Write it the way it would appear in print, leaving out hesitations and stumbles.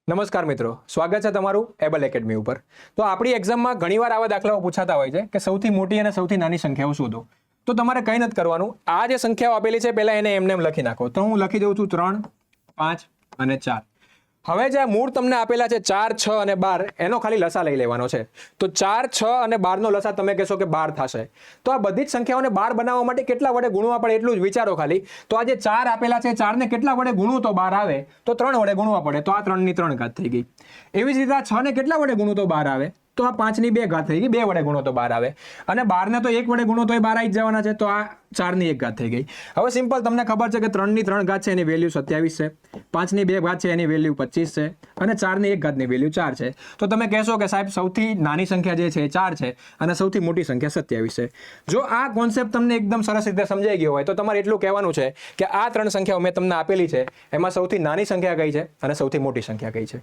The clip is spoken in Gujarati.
નમસ્કાર મિત્રો, સ્વાગત છે તમારું એબલ એકેડમી ઉપર। તો આપણી એક્ઝામમાં ઘણીવાર આવા દાખલાઓ પૂછાતા હોય છે કે સૌથી મોટી અને સૌથી નાની સંખ્યાઓ શોધો। તો તમારે કંઈ નથી કરવાનું, આ જે સંખ્યાઓ આપેલી છે પહેલા એને એમને એમ લખી નાખો। તો હું લખી દઉં છું 3, 5 અને 4। હવે જે મૂળ તમને આપેલા છે 4, 6 અને 12 એનો ખાલી લસા લઈ લેવાનો છે। તો 4, 6 અને 12 નો લસા તમે કહેશો કે 12 થશે। તો આ બધી જ સંખ્યાઓને 12 બનાવવા માટે કેટલા વડે ગુણવા પડે એટલું જ વિચારો ખાલી। તો આ જે 4 આપેલા છે 4 ને કેટલા વડે ગુણવું તો 12 આવે, તો 3 વડે ગુણવા પડે, તો આ 3 ની 3 ઘાત થઈ ગઈ। એવી જ રીતે આ 6 ને કેટલા વડે ગુણવું તો 12 આવે, તો આ 5 ની 2 ઘાત થઈ ગઈ, 2 વડે ગુણો તો 12 આવે। અને 12 ને તો 1 વડે ગુણો તો એ 12 આવી જ જવાના છે, તો આ 4 ની 1 ઘાત થઈ ગઈ। હવે સિમ્પલ તમને ખબર છે કે 3 ની 3 ઘાત છે એની વેલ્યુ 27 છે, 5 ની 2 ઘાત છે એની વેલ્યુ 25 છે અને 4 ની 1 ઘાતની વેલ્યુ 4 છે। તો તમે કહેશો કે સાહેબ સૌથી નાની સંખ્યા જે છે એ 4 છે અને સૌથી મોટી સંખ્યા 27 છે। જો આ કોન્સેપ્ટ તમને એકદમ સરસ રીતે સમજાઈ ગયો હોય તો તમારે એટલું કહેવાનું છે કે આ ત્રણ સંખ્યાઓ મેં તમને આપેલી છે એમાં સૌથી નાની સંખ્યા કઈ છે અને સૌથી મોટી સંખ્યા કઈ છે।